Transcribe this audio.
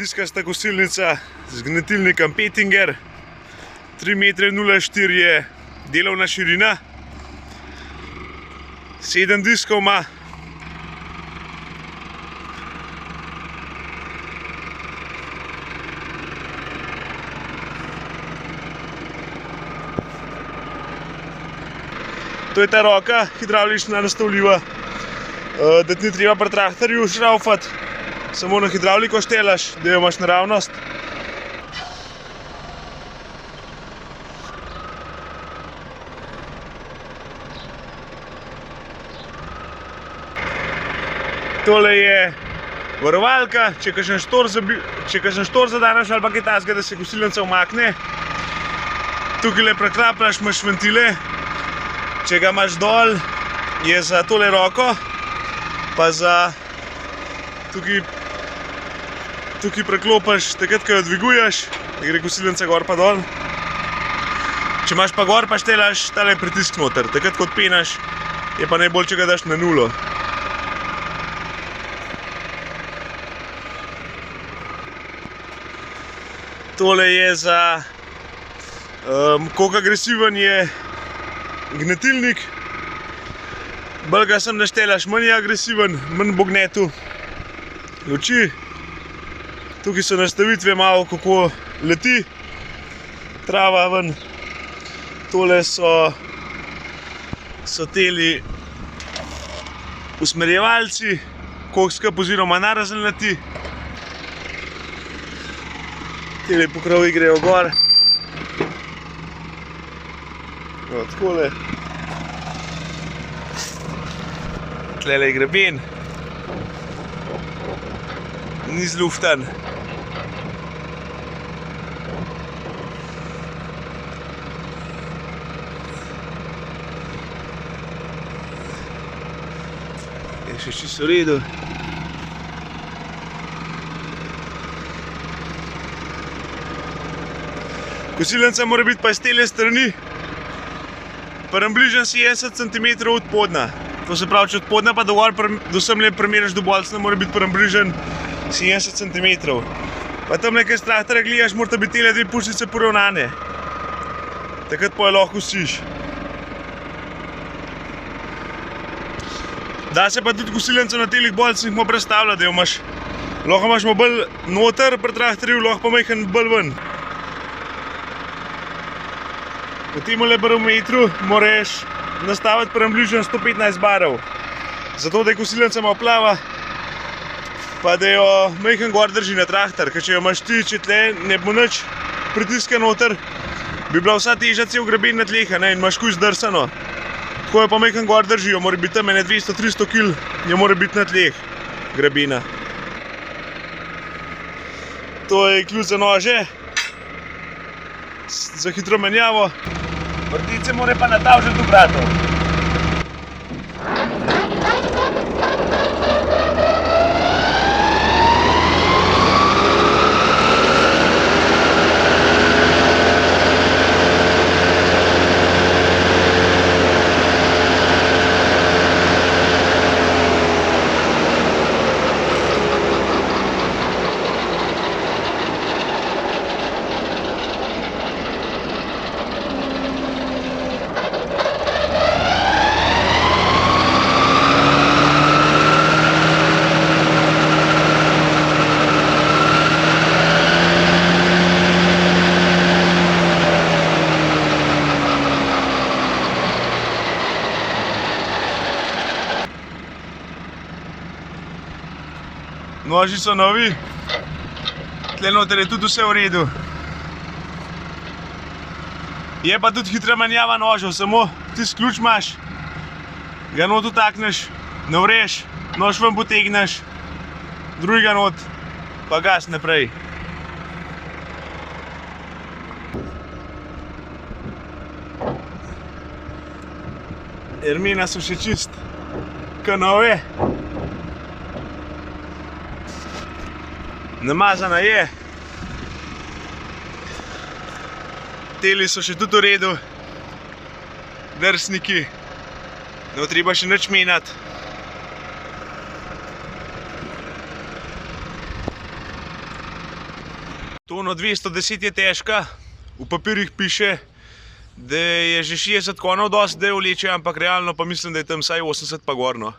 Diskasta kosilnica z gnetilnikom Petinger, 3,04 m je delovna širina, 7 diskov ima. To je ta roka hidravlična nastavljiva, da ti ni treba pri traktorju šraufati, samo na hidravliko štelaš, da jo imaš naravnost. Tole je varovalka, če kakšen štor zadaneš ali pa kaj takega, da se kosilnica umakne. Tukaj preklapljaš, imaš ventile. Če ga imaš dol, je za tole roko, pa za tukaj preklopiš, takrat, ko jo dviguješ, da gre kosilnica gor pa dol. Če imaš pa gor, pa štelaš tale pritisk noter, takrat, ko odpenaš, je pa najbolj, če ga daš na nulo. Tole je za koliko agresiven je gnetilnik. Bolj ga sem naštelaš, manj je agresiven, manj bo gnetu luči. Tukaj so nastavitve malo, kako leti trava ven. Tole so teli usmerjevalci, koliko skup oziroma narazen leti. Tele pokrovi grejo gor. Takole. Tlele je greben. Ni zluftan. Je še čisto v redu. Kosilnica mora biti pa iz tele strani približno 70 cm od podna. To se pravi, če od podna pa dogor do semle primeraš do bolcna, mora biti približno 70 cm. Pa tam nekaj s traktorja gledaš, morata biti tele dve puščice poravnane. Takrat pa jo lahko kosiš. Da se pa tudi kosilnico na telih bolcnih malo prestavlja, da jo imaš. Lahko imaš malo bolj noter pri traktorju, lahko pa majhen bolj ven. V temule barometru moraš nastaviti približno 115 barov. Zato, da je kosilnica malo plava, pa da jo majhen gor drži na traktor. Ker če jo imaš ti, če tle ne bo nič pritiska noter, bi bila vsa teža cel greben na tleh, in imaš kuj zdrsano. Tako jo pa majhen gor drži, jo mora biti tam 200-300 kg, jo mora biti na tleh grebena. To je ključ za nože, za hitro menjavo. Vrtice mora pa natavžiti v bratov. Noži so novi, tle noter je tudi vse v redu. Je pa tudi hitra menjava nožev, samo tisti ključ imaš, ga not utakneš, navreš, nož ven potegneš, drugega not, pa gas naprej. Ermina so še čist kanove. Namazana je. Teli so še tudi v redu. Drsniki. Ne bo treba še nič menjati. Ono 210 je težka, v papirjih piše, da je že 60 konov dosti, da jo vleče, ampak realno pa mislim, da je tam vsaj 80 pa gor, no.